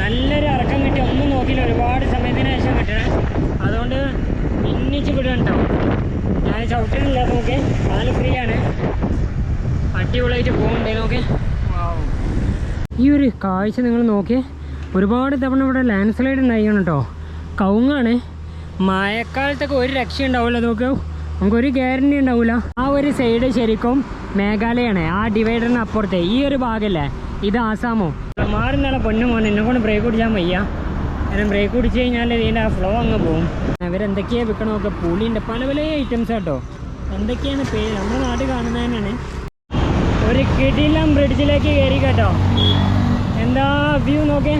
നല്ലൊരു ഇറക്കം കിട്ടി, ഒന്നും നോക്കിയില്ല, ഒരുപാട് സമയത്തിന് ശേഷം കിട്ടണേ. അതുകൊണ്ട് മിന്നിച്ച് വിടുകയാണ് കേട്ടോ. ഞാൻ ചവിട്ടണില്ല, നോക്കി കാല് ഫ്രീ ആണ്, അടിപൊളിയായിട്ട് പോകുന്നുണ്ട്. നോക്കി ഈ ഒരു കാഴ്ച നിങ്ങൾ നോക്കിയേ. ഒരുപാട് തവണ ഇവിടെ ലാൻഡ് സ്ലൈഡ് ഉണ്ടായിരിക്കണം കേട്ടോ. കവുങ്ങാണ്. മഴക്കാലത്തൊക്കെ ഒരു രക്ഷ ഉണ്ടാവില്ല. നോക്കൂ, നമുക്കൊരു ഗ്യാരണ്ടി ഉണ്ടാവില്ല. ആ ഒരു സൈഡ് ശരിക്കും മേഘാലയാണ്. ആ ഡിവൈഡറിന് അപ്പുറത്തെ ഈ ഒരു ഭാഗമല്ലേ, ഇത് ആസാമോ. മാറുന്നാളെ പൊന്നു മോനെ, എന്നെ കൊണ്ട് ബ്രേക്ക് പിടിച്ചാൽ വയ്യ. കാരണം ബ്രേക്ക് പിടിച്ച് കഴിഞ്ഞാൽ ഇതിൻ്റെ ആ ഫ്ലോ അങ്ങ് പോകും. അവരെന്തൊക്കെയാണ് വിൽക്കണമൊക്കെ, പുളിയുണ്ട്, പല പല ഐറ്റംസ് കേട്ടോ. എന്തൊക്കെയാണ് പേര്, നമ്മുടെ നാട്ടിൽ കാണുന്നത് തന്നെയാണ്. ഒരു കിടിലം ബ്രിഡ്ജിലേക്ക് കയറി കേട്ടോ. എന്താ വ്യൂ നോക്കേ.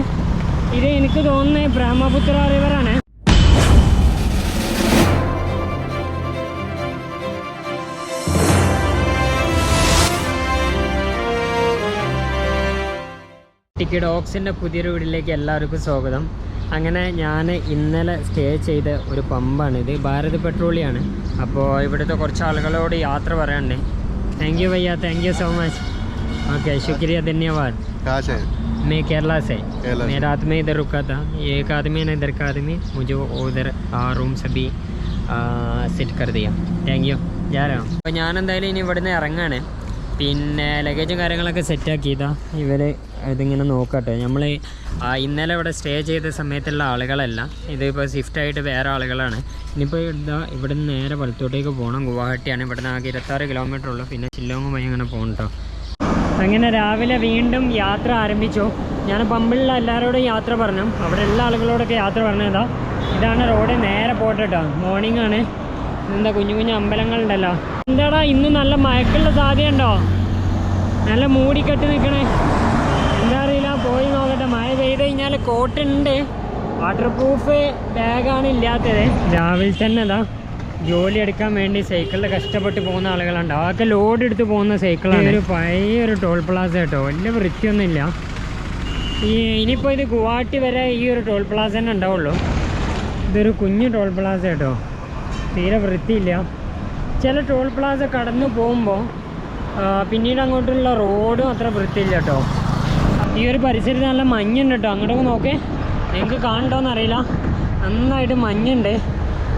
ഇത് എനിക്ക് തോന്നുന്നത് ബ്രഹ്മപുത്ര റിവറാണ്. ടിക്കി ഡോഗ്സിൻ്റെ പുതിയൊരു വീട്ടിലേക്ക് എല്ലാവർക്കും സ്വാഗതം. അങ്ങനെ ഞാൻ ഇന്നലെ സ്റ്റേ ചെയ്ത ഒരു പമ്പാണിത്, ഭാരത് പെട്രോളിയാണ്. അപ്പോൾ ഇവിടുത്തെ കുറച്ച് ആളുകളോട് യാത്ര പറയാനുണ്ട്. थैंक यू भैया, thank you so much. Okay, शुक्रिया, धन्यवाद. कहाँ से? मैं केरला से. मैं रात में इधर रुका था. एक आदमी है ना, इधर का आदमी मुझे उधर रूम से भी സെറ്റ് कर दिया. Thank you. ഞാനോ അപ്പോൾ ഞാൻ എന്തായാലും ഇനി ഇവിടുന്ന് ഇറങ്ങാണ്. പിന്നെ ലഗേജും കാര്യങ്ങളൊക്കെ സെറ്റാക്കിയതാ. ഇവർ ഇതിങ്ങനെ നോക്കട്ടെ. നമ്മൾ ഇന്നലെ ഇവിടെ സ്റ്റേ ചെയ്ത സമയത്തുള്ള ആളുകളല്ല, ഇതിപ്പോൾ ഷിഫ്റ്റായിട്ട് വേറെ ആളുകളാണ്. ഇനിയിപ്പോൾ ഇവിടെ നിന്ന് നേരെ വലത്തോട്ടേക്ക് പോകണം. ഗുവാഹട്ടിയാണ്. ഇവിടുന്ന് ആകെ 26 കിലോമീറ്റർ ഉള്ളൂ. പിന്നെ ഷില്ലോങ് വഴി അങ്ങനെ പോകണം കേട്ടോ. അങ്ങനെ രാവിലെ വീണ്ടും യാത്ര ആരംഭിച്ചു. ഞാൻ പമ്പിലുള്ള എല്ലാവരോടും യാത്ര പറഞ്ഞു, അവിടെ ഉള്ള ആളുകളോടൊക്കെ യാത്ര പറഞ്ഞതാ. ഇതാണ് റോഡ്, നേരെ പോട്ടെ കേട്ടോ. മോർണിംഗ് ആണ്. എന്താ കുഞ്ഞു കുഞ്ഞു അമ്പലങ്ങളുണ്ടല്ലോ. എന്താടാ ഇന്ന് നല്ല മഴക്കുള്ള സാധ്യതയുണ്ടോ? നല്ല മൂടിക്കെട്ടി നിൽക്കണേ. എന്താ അറിയില്ല, പോയി നോക്കട്ടെ. മഴ പെയ്ത് കഴിഞ്ഞാൽ കോട്ടുണ്ട്, വാട്ടർ പ്രൂഫ് ബാഗാണ് ഇല്ലാത്തത്. രാവിലെ തന്നെ ഇതാ ജോലി എടുക്കാൻ വേണ്ടി സൈക്കിളിൽ കഷ്ടപ്പെട്ട് പോകുന്ന ആളുകളുണ്ട്. അതൊക്കെ ലോഡ് എടുത്ത് പോകുന്ന സൈക്കിളാണ്. ഒരു പഴയൊരു ടോൾ പ്ലാസ കേട്ടോ, വലിയ വൃത്തിയൊന്നുമില്ല. ഇനിയിപ്പോൾ ഇത് ഗുവാഹട്ടി വരെ ഈ ഒരു ടോൾ പ്ലാസ തന്നെ ഉണ്ടാവുള്ളൂ. ഇതൊരു കുഞ്ഞു ടോൾ പ്ലാസ കേട്ടോ, തീരെ വൃത്തിയില്ല. ചില ടോൾ പ്ലാസ കടന്നു പോകുമ്പോൾ പിന്നീട് അങ്ങോട്ടുള്ള റോഡും അത്ര വൃത്തിയില്ല കേട്ടോ. ഈ ഒരു പരിസരത്ത് നല്ല മഞ്ഞുണ്ട് കേട്ടോ. അങ്ങോട്ടൊക്കെ നോക്കേ, നിങ്ങൾക്ക് കാണണ്ടോയെന്നറിയില്ല, നന്നായിട്ട് മഞ്ഞുണ്ട്.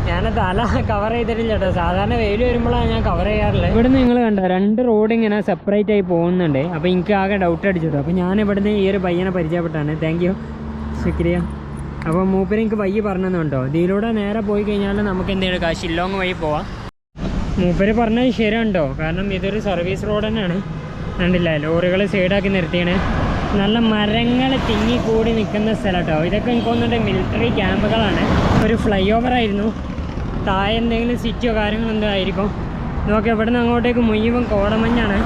ഞാൻ തല കവർ ചെയ്തിട്ടില്ല കേട്ടോ. സാധാരണ വെയിൽ വരുമ്പോഴാണ് ഞാൻ കവർ ചെയ്യാറുള്ളത്. ഇവിടെ നിന്ന് നിങ്ങൾ കണ്ടോ, 2 റോഡ് ഇങ്ങനെ സെപ്പറേറ്റ് ആയി പോകുന്നുണ്ട്. അപ്പോൾ എനിക്ക് ആകെ ഡൗട്ട് അടിച്ചിട്ടു. അപ്പോൾ ഞാൻ ഇവിടുന്ന് ഈ ഒരു പയ്യനെ പരിചയപ്പെട്ടാണ്. Thank you, ശുക്രിയ. അപ്പോൾ മൂപ്പര് എനിക്ക് വഴി പറഞ്ഞതുണ്ടോ, ഇതിലൂടെ നേരെ പോയി കഴിഞ്ഞാൽ നമുക്ക് എന്തെങ്കിലും ഷില്ലോങ് വഴി പോവാം. മൂപ്പര് പറഞ്ഞത് ശരിയുണ്ടോ, കാരണം ഇതൊരു സർവീസ് റോഡ് തന്നെയാണ്. കണ്ടില്ല, ലോറികൾ സൈഡാക്കി നിർത്തിയാണ്. നല്ല മരങ്ങൾ തിങ്ങിക്കൂടി നിൽക്കുന്ന സ്ഥലം കേട്ടോ. ഇതൊക്കെ എനിക്ക് തോന്നുന്നുണ്ട് മിലിറ്ററി ക്യാമ്പുകളാണ്. ഒരു ഫ്ലൈ ഓവർ ആയിരുന്നു. താഴെ എന്തെങ്കിലും സിറ്റിയോ കാര്യങ്ങളോ എന്തോ ആയിരിക്കും. നോക്കി ഇവിടെ നിന്ന് അങ്ങോട്ടേക്ക് മുഴുവൻ കോടമഞ്ഞാണ്.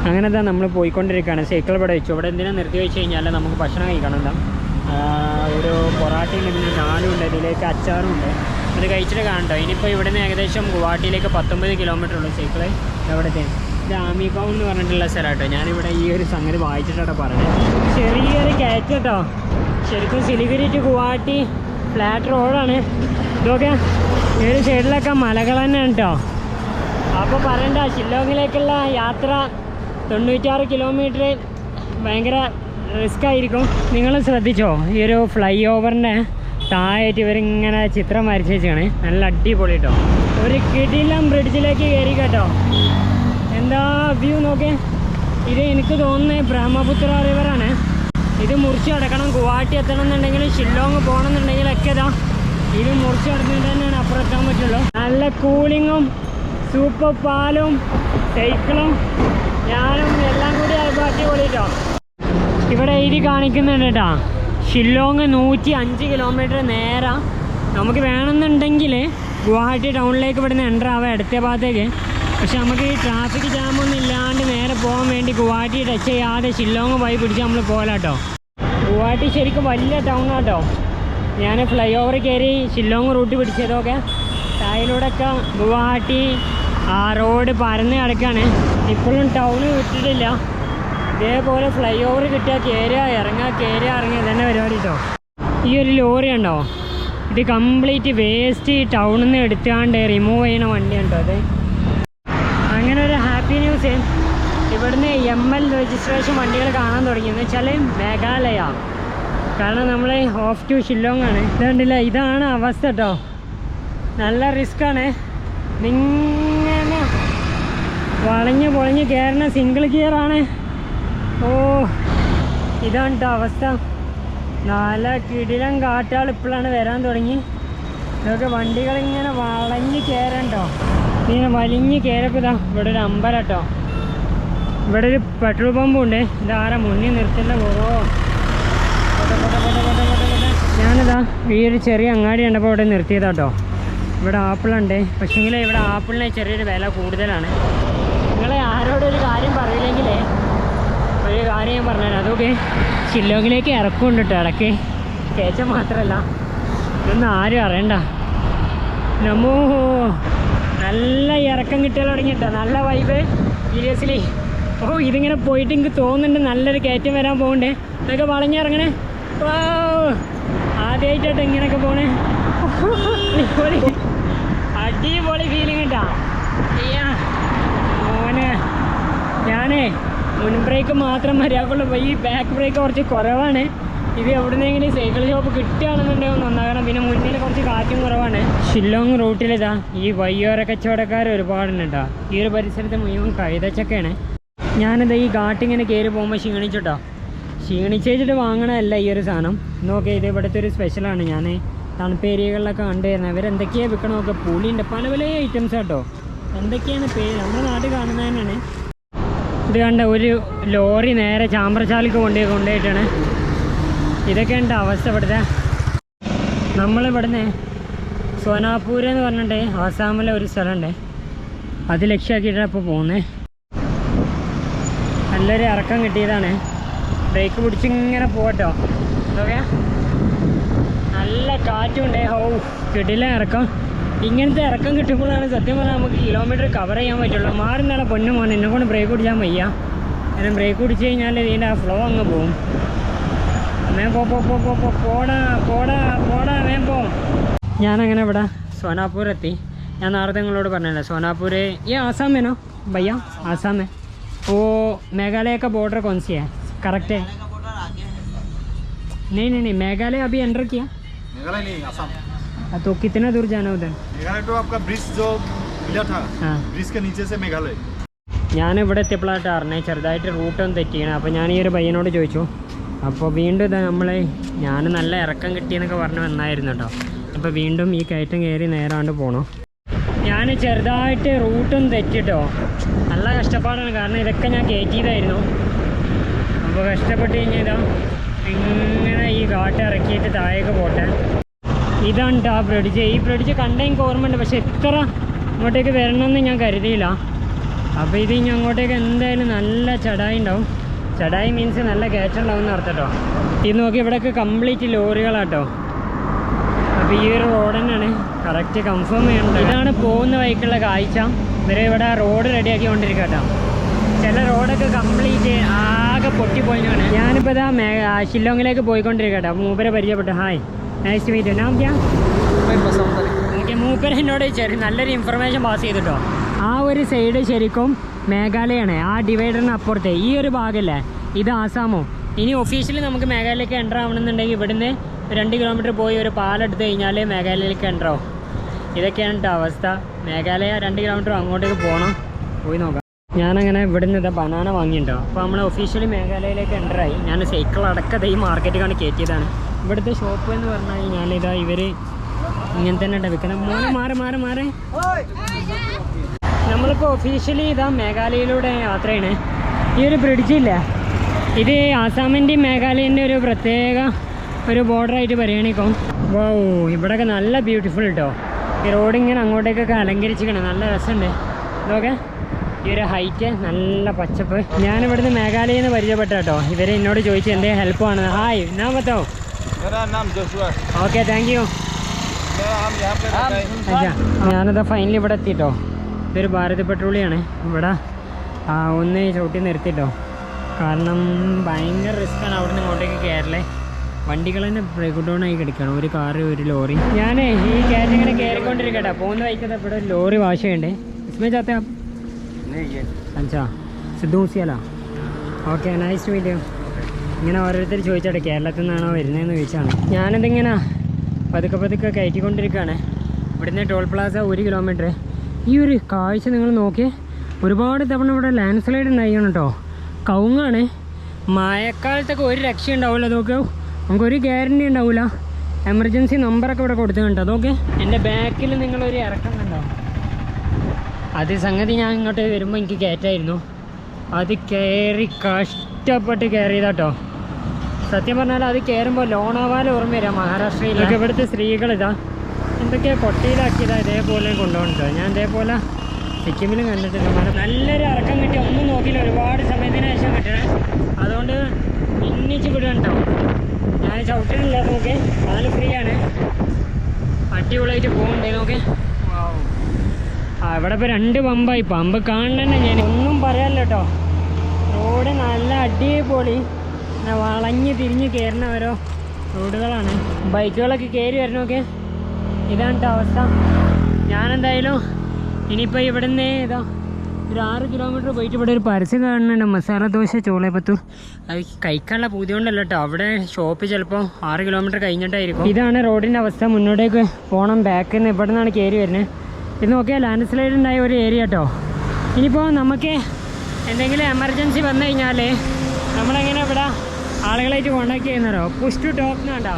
അങ്ങനെ തന്നെ നമ്മൾ പോയിക്കൊണ്ടിരിക്കുകയാണ്. സൈക്കിൾ ഇവിടെ വെച്ചു. ഇവിടെ എന്തിനാണ് നിർത്തി വെച്ച് കഴിഞ്ഞാൽ നമുക്ക് ഭക്ഷണം കഴിക്കണം. എന്താ ഒരു പൊറാട്ടയും ഇതിന് നാലും ഉണ്ട്, ഇതിലേക്ക് അച്ചാറും ഉണ്ട്. അത് കഴിച്ചിട്ട് കാണട്ടോ. ഇനിയിപ്പോൾ ഇവിടെ നിന്ന് ഏകദേശം ഗുവാഹട്ടിയിലേക്ക് 19 കിലോമീറ്റർ ഉള്ളൂ സൈക്കിള്. എവിടത്തെ ഇത് ആമിഗോൺ എന്ന് പറഞ്ഞിട്ടുള്ള സ്ഥലം കേട്ടോ. ഞാനിവിടെ ഈ ഒരു സംഗതി വായിച്ചിട്ടാണ് പറഞ്ഞത്. ചെറിയൊരു കയറ്റം കേട്ടോ. ശരിക്കും സിലിഗുരി ടു ഗുവാഹട്ടി ഫ്ലാറ്റ് റോഡാണ്. ഇതൊക്കെ ഈ ഒരു സൈഡിലൊക്കെ മലകൾ തന്നെയാണ് കേട്ടോ. അപ്പോൾ പറയണ്ട, ഷില്ലോങ്ങിലേക്കുള്ള യാത്ര 96 കിലോമീറ്റർ ഭയങ്കര റിസ്ക് ആയിരിക്കും. നിങ്ങൾ ശ്രദ്ധിച്ചോ, ഈ ഒരു ഫ്ലൈ ഓവറിൻ്റെ താഴായിട്ട് ഇവരിങ്ങനെ ചിത്രം വരച്ച് വെച്ചാണ്. നല്ല അടിപൊളി കേട്ടോ. ഒരു കിടിലം ബ്രിഡ്ജിലേക്ക് കയറി കേട്ടോ. എന്താ വ്യൂ നോക്കേ. ഇത് എനിക്ക് തോന്നുന്നത് ബ്രഹ്മപുത്ര റിവറാണ്. ഇത് മുറിച്ച് കിടക്കണം. ഗുവാഹട്ടി എത്തണം എന്നുണ്ടെങ്കിൽ, ഷില്ലോങ് പോകണം എന്നുണ്ടെങ്കിലൊക്കെ ഇതാ ഇത് മുറിച്ച് കിടന്നിട്ട് തന്നെയാണ് അപ്പുറം പറ്റുള്ളൂ. നല്ല കൂളിങ്ങും സൂപ്പർ പാലും സൈക്കിളും ഞാനും എല്ലാം കൂടി ആയപ്പോൾ അടിപൊളി കേട്ടോ. ഇവിടെ എഴുതി കാണിക്കുന്നുണ്ട് കേട്ടോ, ഷില്ലോങ് 105 കിലോമീറ്റർ നേരെ. നമുക്ക് വേണമെന്നുണ്ടെങ്കിൽ ഗുവാഹട്ടി ടൗണിലേക്ക് ഇവിടുന്ന് എൻ്റർ ആവാം, ഇടത്തെ ഭാഗത്തേക്ക്. പക്ഷെ നമുക്ക് ഈ ട്രാഫിക് ജാമൊന്നും ഇല്ലാണ്ട് നേരെ പോകാൻ വേണ്ടി ഗുവാഹട്ടി ടച്ച് ചെയ്യാതെ ഷില്ലോങ് പോയി പിടിച്ച് നമ്മൾ പോകല കേട്ടോ. ഗുവാഹട്ടി ശരിക്കും വലിയ ടൗൺ കേട്ടോ. ഞാൻ ഫ്ലൈ ഓവർ കയറി ഷില്ലോങ് റൂട്ട് പിടിച്ചതൊക്കെ തായിലൂടെയൊക്കെ ഗുവാഹട്ടി ആ റോഡ് പരന്ന് കിടക്കുകയാണ്. ഇപ്പോഴും ടൗണ് വിട്ടിട്ടില്ല. ഇതേപോലെ ഫ്ലൈ ഓവർ കിട്ടിയാൽ കയറുക ഇറങ്ങുക കയറുക ഇറങ്ങുക ഇതന്നെ പരിപാടി കേട്ടോ. ഈ ഒരു ലോറി ഉണ്ടോ, ഇത് കംപ്ലീറ്റ് വേസ്റ്റ് ടൗണിൽ നിന്ന് എടുത്താണ്ട് റിമൂവ് ചെയ്യുന്ന വണ്ടിയാണ് കേട്ടോ അത്. അങ്ങനെ ഒരു ഹാപ്പി ന്യൂസ്, ഇവിടുന്ന് ML രജിസ്ട്രേഷൻ വണ്ടികൾ കാണാൻ തുടങ്ങി. എന്ന് വെച്ചാൽ മേഘാലയ കാരണം നമ്മൾ ഓഫ് ടു ഷില്ലോങ് ആണ്. ഇതുണ്ടല്ല, ഇതാണ് അവസ്ഥ കേട്ടോ. നല്ല റിസ്ക്കാണ്. ഇങ്ങനെ വളഞ്ഞ് പൊളഞ്ഞ് കയറുന്ന സിംഗിൾ ഗിയറാണ്. ഓ ഇതാണ് കേട്ടോ അവസ്ഥ. നല്ല കിടിലം കാറ്റാൾ ഇപ്പോഴാണ് വരാൻ തുടങ്ങി. ഇതൊക്കെ വണ്ടികളിങ്ങനെ വളഞ്ഞ് കയറണ്ടോ, ഇങ്ങനെ വലിഞ്ഞ് കയറപ്പോൾ ഇതാ ഇവിടെ ഒരു അമ്പലം കേട്ടോ. ഇവിടെ ഒരു പെട്രോൾ പമ്പും ഉണ്ട്. ഇതാരാ മുന്നിൽ നിർത്തേണ്ട പോകോ. ഞാനിതാ ഈ ഒരു ചെറിയ അങ്ങാടി കണ്ടപ്പോൾ ഇവിടെ നിർത്തിയതാട്ടോ. ഇവിടെ ആപ്പിളുണ്ട്, പക്ഷേങ്കിൽ ഇവിടെ ആപ്പിളിന് ചെറിയൊരു വില കൂടുതലാണ്. നിങ്ങളെ ആരോടൊരു കാര്യം പറയില്ലെങ്കിലേ ഒരു കാര്യം ഞാൻ പറഞ്ഞുതരാം. അതൊക്കെ ഷില്ലോങ്ങിലേക്ക് ഇറക്കുന്നുണ്ട് കേട്ടോ ഇടയ്ക്ക്. കയറ്റം മാത്രമല്ല, ഇതൊന്നും ആരും അറിയണ്ട. നമ്മോ നല്ല ഇറക്കം കിട്ടിയാൽ തുടങ്ങിയിട്ടോ. നല്ല വൈബ് സീരിയസ്ലി. ഓ ഇതിങ്ങനെ പോയിട്ട് എനിക്ക് തോന്നുന്നുണ്ട് നല്ലൊരു കയറ്റം വരാൻ പോകണ്ടേ. ഇതൊക്കെ വളഞ്ഞിറങ്ങണേ. ഓ ആദ്യമായിട്ടോ ഇങ്ങനെയൊക്കെ പോണേ. അടിപൊളി ഫീലിംഗ് കേട്ടാ. മോനെ ഞാനേ മുൻ ബ്രേക്ക് മാത്രം മര്യാദക്കുള്ളൂ. ഈ ബാക്ക് ബ്രേക്ക് കുറച്ച് കുറവാണ്. ഇത് എവിടുന്നെങ്കിലും സൈക്കിൾ ഷോപ്പ് കിട്ടുകയാണെന്നുണ്ടെങ്കിൽ നന്നാകണം. പിന്നെ മുന്നിൽ കുറച്ച് കാറ്റും കുറവാണ്. ഷില്ലോങ് റൂട്ടിലിതാ ഈ വയ്യോര കച്ചവടക്കാർ ഒരുപാടുണ്ട് കേട്ടോ. ഈ ഒരു പരിസരത്ത് മുഴുവൻ കൈതച്ചൊക്കെയാണ്. ഞാനിതാ ഈ ഘാട്ടിങ്ങനെ കയറി പോകുമ്പോൾ ക്ഷീണിച്ചിട്ടോ. ക്ഷീണിച്ചിട്ട് വാങ്ങണമല്ല ഈ ഒരു സാധനം. നോക്കി ഇത് ഇവിടുത്തെ ഒരു സ്പെഷ്യലാണ്. ഞാൻ തണുപ്പ് ഏരിയകളിലൊക്കെ കണ്ടുവരുന്നത്. അവരെന്തൊക്കെയാണ് വിൽക്കണമൊക്കെ. പുളിയുണ്ട്, പല പല ഐറ്റംസ് കേട്ടോ. എന്തൊക്കെയാണ് പേര് നമ്മുടെ നാട്ടിൽ കാണുന്നത് തന്നെയാണ്. ഇത് കണ്ട ഒരു ലോറി നേരെ ചാമ്പ്രശാലയ്ക്ക് കൊണ്ടുപോയിട്ടാണ്. ഇതൊക്കെയുണ്ട് അവസ്ഥ ഇവിടുത്തെ. നമ്മളിവിടുന്ന് സോനാപൂർ എന്ന് പറഞ്ഞിട്ട് ആസാമിലെ ഒരു സ്ഥലമുണ്ട്, അത് ലക്ഷ്യമാക്കിയിട്ടാണ് ഇപ്പോൾ പോകുന്നത്. നല്ലൊരു ഇറക്കം കിട്ടിയതാണ്. ബ്രേക്ക് പിടിച്ചിങ്ങനെ പോകട്ടോ. ഓക്കെ, നല്ല കാറ്റുണ്ട്. ഓ കിടില ഇറക്കം. ഇങ്ങനത്തെ ഇറക്കം കിട്ടുമ്പോഴാണ് സത്യം പറഞ്ഞാൽ നമുക്ക് കിലോമീറ്റർ കവർ ചെയ്യാൻ പറ്റുള്ളൂ. മാറുന്നാളെ പൊന്നു മോനെ, എന്നെ കൊണ്ട് ബ്രേക്ക് പിടിച്ചാൽ വയ്യ. കാരണം ബ്രേക്ക് പിടിച്ച് കഴിഞ്ഞാൽ ഇതിൻ്റെ ആ ഫ്ലോ അങ്ങ് പോവും. വേം പോടാ വേം പോ. ഞാനങ്ങനെ ഇവിടെ സോനാപൂർ എത്തി. ഞാൻ നേരത്തെ നിങ്ങളോട് പറഞ്ഞല്ലോ सोनापुर ये आसाम है ना भैया? आसाम है वो। मेघालय का बॉर्डर कौन सी है? करेक्ट है? नहीं मेघालय अभी एंटर किया? मेघालय नहीं, आसाम। तो कितना दूर जाना उधर? मेघालय तो आपका ब्रिज जो मिला था, हाँ, ब्रिज के नीचे से मेघालय। ഞാൻ ഇവിടെ എത്തിയപ്പോഴായിട്ട് അറിഞ്ഞത് ചെറുതായിട്ട് റൂട്ടൊന്നും തെറ്റിയാണ്. അപ്പോൾ ഞാൻ ഈ ഒരു പയ്യനോട് ചോദിച്ചു. അപ്പോൾ വീണ്ടും ഇതാ ഞാൻ നല്ല ഇറക്കം കിട്ടിയെന്നൊക്കെ പറഞ്ഞ് വന്നായിരുന്നു കേട്ടോ. അപ്പോൾ വീണ്ടും ഈ കയറ്റം കയറി നേരാണ്ട് പോകണം. ഞാൻ ചെറുതായിട്ട് റൂട്ടും തെറ്റിട്ടോ. നല്ല കഷ്ടപ്പാടാണ്, കാരണം ഇതൊക്കെ ഞാൻ കയറ്റിയതായിരുന്നു. അപ്പോൾ കഷ്ടപ്പെട്ട് കഴിഞ്ഞാൽ ഇതാ ഇങ്ങനെ ഈ ഘാട്ട് ഇറക്കിയിട്ട് താഴേക്ക് പോട്ടെ. ഇതാണ് കേട്ടോ ആ ബ്രിഡ്ജ്. ഈ ബ്രിഡ്ജ് കണ്ട എനിക്ക് ഓർമ്മയുണ്ട്, പക്ഷെ ഇത്ര ഇങ്ങോട്ടേക്ക് വരണമെന്ന് ഞാൻ കരുതിയില്ല. അപ്പോൾ ഇത് ഇനി അങ്ങോട്ടേക്ക് എന്തായാലും നല്ല ചടായി ഉണ്ടാവും. ചടായി മീൻസ് നല്ല കയറ്റം ഉണ്ടാവും എന്ന് അർത്ഥം കേട്ടോ. ഇത് നോക്കി ഇവിടെയൊക്കെ കംപ്ലീറ്റ് ലോറികളാട്ടോ. അപ്പോൾ ഈ ഒരു റോഡ് തന്നെയാണ് കറക്റ്റ് കൺഫേം ചെയ്യണം. ഇതാണ് പോകുന്ന വഴിക്കുള്ള കാഴ്ച. ഇവരെ ഇവിടെ റോഡ് റെഡിയാക്കി കൊണ്ടിരിക്കുക കേട്ടോ. ചില റോഡൊക്കെ കംപ്ലീറ്റ് ആകെ പൊട്ടിപ്പോയിട്ടാണ്. ഞാനിപ്പോൾ ഇതാ ഷില്ലോങ്ങിലേക്ക് പോയിക്കൊണ്ടിരിക്കുക കേട്ടോ. മൂപ്പരെ പരിചയപ്പെട്ടു. Hi, nice to meet you. നാം ക്യാ? ഓക്കെ, മൂപ്പര് എന്നോട് നല്ലൊരു ഇൻഫർമേഷൻ പാസ് ചെയ്തിട്ടോ. ആ ഒരു സൈഡ് ശരിക്കും മേഘാലയാണ്. ആ ഡിവൈഡറിന് അപ്പുറത്തെ ഈ ഒരു ഭാഗമല്ലേ ഇത് ആസാമോ. ഇനി ഒഫീഷ്യലി നമുക്ക് മേഘാലയയിലേക്ക് എൻ്റർ ആവണമെന്നുണ്ടെങ്കിൽ ഇവിടുന്ന് 2 കിലോമീറ്റർ പോയി ഒരു പാലെടുത്ത് കഴിഞ്ഞാൽ മേഘാലയയിലേക്ക് എൻ്റർ ആവും. ഇതൊക്കെയാണ് കേട്ടോ അവസ്ഥ. മേഘാലയ 2 കിലോമീറ്റർ അങ്ങോട്ടേക്ക് പോകണം. പോയി നോക്കാം. ഞാനങ്ങനെ ഇവിടുന്ന് ഇതാ ബനാന വാങ്ങിയിട്ടുണ്ടോ. അപ്പോൾ നമ്മൾ ഒഫീഷ്യലി മേഘാലയയിലേക്ക് എൻ്റർ ആയി. ഞാൻ സൈക്കിൾ അടക്കത്തെ ഈ മാർക്കറ്റിലാണ് കയറ്റിയതാണ്. ഇവിടുത്തെ ഷോപ്പ് എന്ന് പറഞ്ഞു കഴിഞ്ഞാൽ ഇതാ ഇവർ ഇങ്ങനെ തന്നെ ഉണ്ട് വിൽക്കണം. മോനെ മാറി നമ്മളിപ്പോൾ ഒഫീഷ്യലി ഇതാ മേഘാലയയിലൂടെ യാത്രയാണ്. ഈ ഒരു ബ്രിഡ്ജില്ല, ഇത് ആസാമിൻ്റെയും മേഘാലയൻ്റെ ഒരു പ്രത്യേക ഒരു ബോർഡറായിട്ട് പരിഗണിക്കും. വൗ, ഇവിടെയൊക്കെ നല്ല ബ്യൂട്ടിഫുൾ കേട്ടോ. ഈ റോഡ് ഇങ്ങനെ അങ്ങോട്ടേക്കൊക്കെ അലങ്കരിച്ചിരിക്കണം. നല്ല രസമുണ്ട്. ഇതൊക്കെ ഈ ഒരു ഹൈറ്റ്, നല്ല പച്ചപ്പ്. ഞാനിവിടുന്ന് മേഘാലയയിൽ നിന്ന് പരിചയപ്പെട്ട കേട്ടോ. ഇവർ എന്നോട് ചോദിച്ചു എന്തേ ഹെൽപ്പ് ആണ്. ഹായ്, നാം പറ്റോ? Okay, thank you. ഞാനിതാ ഫൈനലി ഇവിടെ എത്തിട്ടോ. ഇതൊരു ഭാരത് പെട്രോളിയാണ്. ഇവിടെ ഒന്ന് ചവിട്ടി നിർത്തിട്ടോ. കാരണം ഭയങ്കര റിസ്ക്കാണ് അവിടെ നിന്ന് ഇങ്ങോട്ടേക്ക് കയറലേ. വണ്ടികൾ തന്നെ ബ്രേക്ക് ഡൗൺ ആയി കിടക്കണം. ഒരു കാറ്, ഒരു ലോറി. ഞാൻ ഈ കയറ്റം ഇങ്ങനെ കയറിക്കൊണ്ടിരിക്കട്ടെ. പോകുന്ന വഴിക്കത്തെ ഇവിടെ ഒരു ലോറി വാഷ് ചെയ്യണ്ടേ. इसमें जाते आप? नहीं, अच्छा Sidhu Moosewala. Okay, nice to meet you. ഇങ്ങനെ ഓരോരുത്തർ ചോദിച്ചാട്ടെ കേരളത്തിൽ നിന്നാണോ വരുന്നതെന്ന് ചോദിച്ചാണ്. ഞാനിതിങ്ങനെ പതുക്കെ കയറ്റിക്കൊണ്ടിരിക്കുകയാണ്. ഇവിടുന്ന് ടോൾ പ്ലാസ 1 കിലോമീറ്റർ. ഈ ഒരു കാഴ്ച നിങ്ങൾ നോക്കിയേ, ഒരുപാട് തവണ ഇവിടെ ലാൻഡ് സ്ലൈഡ് ഉണ്ടായിക്കണം കേട്ടോ. കവുങ്ങാണ്. മഴക്കാലത്തൊക്കെ ഒരു രക്ഷ ഉണ്ടാവില്ല. അതൊക്കെ നമുക്കൊരു ഗ്യാരണ്ടി ഉണ്ടാവില്ല. എമർജൻസി നമ്പറൊക്കെ ഇവിടെ കൊടുത്തിട്ടുണ്ട്. അതൊക്കെ എൻ്റെ ബാക്കിൽ നിങ്ങളൊരു ഇറക്കം കണ്ടാവും. അത് സംഗതി ഞാൻ ഇങ്ങോട്ട് വരുമ്പോൾ എനിക്ക് കയറ്റായിരുന്നു. അത് കയറി കഷ്ടപ്പെട്ട് കയറിയതാട്ടോ. സത്യം പറഞ്ഞാൽ അത് കയറുമ്പോൾ ലോണാവാല ഓർമ്മ വരാം. മഹാരാഷ്ട്രയിലൊക്കെ ഇവിടുത്തെ സ്ത്രീകളിതാ എന്തൊക്കെയാണ് കൊട്ടിയിലാക്കിയതാ ഇതേപോലെ കൊണ്ടുപോകുന്നുണ്ടോ. ഞാൻ ഇതേപോലെ സിക്കിമിലും കണ്ടിട്ടില്ല. നല്ലൊരു ഇറക്കം കിട്ടി, ഒന്നും നോക്കിയില്ല. ഒരുപാട് സമയത്തിന് ശേഷം കിട്ടണേ. അതുകൊണ്ട് ഇന്നിച്ച് വിടുകണ്ടോ. ഞാൻ ചവിട്ടണില്ല. നോക്കെ കാല് ഫ്രീ ആണ്. അടിപൊളിയായിട്ട് പോകുന്നുണ്ട്. നോക്കെ ഇവിടെ ഇപ്പോൾ 2 പമ്പായി. പമ്പ് കാണണന്നെ ഞാൻ ഒന്നും പറയാനില്ല കേട്ടോ. റോഡ് നല്ല അടിപൊളി, വളഞ്ഞ് തിരിഞ്ഞ് കയറുന്ന ഓരോ റോഡുകളാണ്. ബൈക്കുകളൊക്കെ കയറി വരണമൊക്കെ ഇതാണ് അവസ്ഥ. ഞാനെന്തായാലും ഇനിയിപ്പോൾ ഇവിടെ നിന്ന് ഇതാ ഒരു 6 കിലോമീറ്റർ പോയിട്ട് ഇവിടെ ഒരു പരസ്യം കാണുന്നുണ്ട്, മസാല ദോശ ചോളേപ്പത്തൂർ. അത് കഴിക്കാനുള്ള പൂതി കൊണ്ടല്ല കേട്ടോ. അവിടെ ഷോപ്പ് ചിലപ്പോൾ 6 കിലോമീറ്റർ കഴിഞ്ഞിട്ടായിരിക്കും. ഇതാണ് റോഡിൻ്റെ അവസ്ഥ. മുന്നോട്ടേക്ക് പോകണം. ബാക്കിൽ നിന്ന് ഇവിടെ നിന്നാണ് കയറി വരുന്നത്. ഇത് നോക്കിയാൽ ലാൻഡ് സ്ലൈഡ് ഉണ്ടായ ഒരു ഏരിയ കേട്ടോ. ഇനിയിപ്പോൾ നമുക്ക് എന്തെങ്കിലും എമർജൻസി വന്നു കഴിഞ്ഞാൽ നമ്മളെങ്ങനെ ഇവിടെ ആളുകളായിട്ട് കോൺടാക്ട് ചെയ്യുന്നതോ, പുഷ് ടു ടോപ്പ് എന്നാണ്ടോ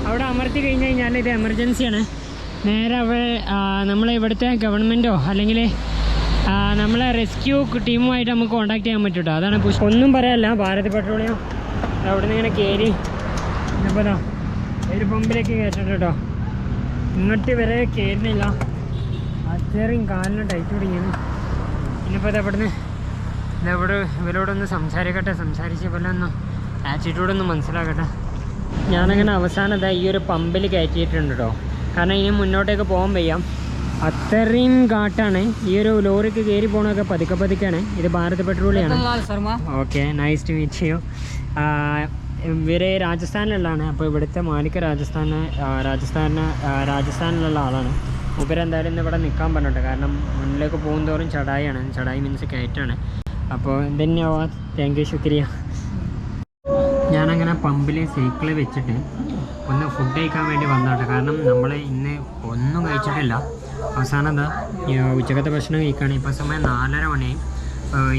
അവിടെ അമർത്തി കഴിഞ്ഞ് കഴിഞ്ഞാൽ ഇത് എമർജൻസിയാണ്. നേരെ അവിടെ നമ്മളെ ഇവിടുത്തെ ഗവൺമെൻറ്റോ അല്ലെങ്കിൽ നമ്മളെ റെസ്ക്യൂ ടീമുമായിട്ട് നമുക്ക് കോൺടാക്ട് ചെയ്യാൻ പറ്റും കേട്ടോ. അതാണ് പുഷ്. ഒന്നും പറയാനില്ല. ഭാരത് പെട്രോളിയം അവിടെ നിന്ന് ഇങ്ങനെ കയറി ഇപ്പോൾ ഒരു പമ്പിലേക്ക് കയറ്റിട്ട് കേട്ടോ. ഇങ്ങോട്ട് വരെ കയറുന്നില്ല. അത്രയും കാലിന് ടൈറ്റ് പിടിക്കുന്നു. ഇനിയിപ്പോൾ ഇത് അവിടെ നിന്ന് ഇവരോടൊന്ന് സംസാരിച്ച് പോലെ ഒന്ന് ആറ്റിറ്റ്യൂഡൊന്ന് മനസ്സിലാക്കട്ടെ. ഞാനങ്ങനെ അവസാനം ഈ ഒരു പമ്പിൽ കയറ്റിയിട്ടുണ്ട് കേട്ടോ. കാരണം ഇനി മുന്നോട്ടേക്ക് പോകാൻ വയ്യാം. അത്രയും കാട്ടാണ്. ഈ ഒരു ലോറിക്ക് കയറി പോകണമൊക്കെ പതുക്കെയാണ്. ഇത് ഭാരത് പെട്രോളിയാണ്. Okay, nice to meet you. ഇവര് രാജസ്ഥാനിലുള്ളതാണ്. അപ്പോൾ ഇവിടുത്തെ മാലിക് രാജസ്ഥാനിലുള്ള ആളാണ്. ഇവരെന്തായാലും ഇന്ന് ഇവിടെ നിൽക്കാൻ പറഞ്ഞിട്ട്. കാരണം മുന്നിലേക്ക് പോകുന്തോറും ചടായിയാണ്. ചടായി മീൻസ് കയറ്റാണ്. അപ്പോൾ ധന്യവാദ്, താങ്ക് യു, ശുക്രിയ. ഞാനങ്ങനെ പമ്പിൽ സൈക്കിൾ വെച്ചിട്ട് ഒന്ന് ഫുഡ് കഴിക്കാൻ വേണ്ടി വന്നോട്ടെ. കാരണം നമ്മൾ ഇന്ന് ഒന്നും കഴിച്ചിട്ടില്ല. അവസാനം എന്താ ഉച്ചക്കത്തെ ഭക്ഷണം കഴിക്കുകയാണ്. ഇപ്പോൾ സമയം 4:30 മണിയായി.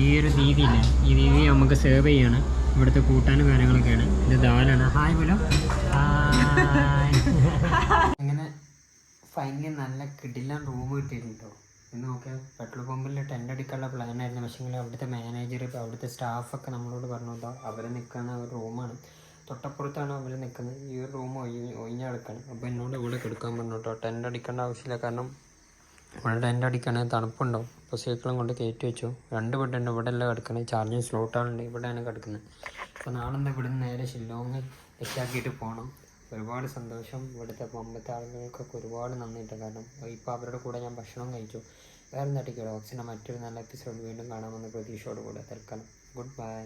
ഈ ഒരു ദീദിയില്ലേ, ഈ ദീദി നമുക്ക് സെർവ് ചെയ്യാണ്. ഇവിടുത്തെ കൂട്ടാനും കാര്യങ്ങളൊക്കെയാണ്. ഇത് ദാലാണ്. ഹായ് പോലോ. അങ്ങനെ ഫൈനലി നല്ല കിടിലൻ റൂം കിട്ടിയിട്ടുണ്ടോ. ഇന്ന് നോക്കിയാൽ പെട്രോൾ പമ്പിൽ ടെൻ്റ് അടിക്കാനുള്ള പ്ലാനായിരുന്നു. പക്ഷേ അവിടുത്തെ മാനേജർ, ഇപ്പോൾ അവിടുത്തെ സ്റ്റാഫൊക്കെ നമ്മളോട് പറഞ്ഞോ അവർ നിൽക്കുന്ന ഒരു റൂമാണ്. തൊട്ടപ്പുറത്താണ് അവർ നിൽക്കുന്നത്. ഈ ഒരു റൂം ഒഴിഞ്ഞെടുക്കണം. അപ്പോൾ എന്നോട് ഇവിടെ കിടക്കാൻ പറഞ്ഞു കേട്ടോ. ടെൻ്റ് അടിക്കേണ്ട ആവശ്യമില്ല. കാരണം ഇവിടെ ടെൻ്റ് അടിക്കുകയാണെങ്കിൽ തണുപ്പുണ്ടാവും. അപ്പോൾ സൈക്കിളും കൊണ്ട് കയറ്റി വെച്ചു. 2 ബെഡുണ്ട്. ഇവിടെ എല്ലാം കിടക്കുന്നത്. ചാർജിങ് സ്ലോട്ടുകളുണ്ട്. ഇവിടെയാണ് കിടക്കുന്നത്. അപ്പോൾ നാളെ ഇവിടെ നിന്ന് നേരെ ഷില്ലോങ് എത്താക്കിയിട്ട് പോകണം. ഒരുപാട് സന്തോഷം. ഇവിടുത്തെ പമ്പത്തെ ആളുകൾക്കൊക്കെ ഒരുപാട് നന്ദിയുണ്ട്. കാരണം ഇപ്പോൾ അവരുടെ കൂടെ ഞാൻ ഭക്ഷണം കഴിച്ചു. വേറെ തട്ടിക്കോ ഡോക്സിൻ്റെ മറ്റൊരു നല്ല എപ്പിസോഡ് വീണ്ടും കാണാമെന്ന പ്രതീക്ഷയോടുകൂടെ തൽക്കാലം ഗുഡ് ബൈ.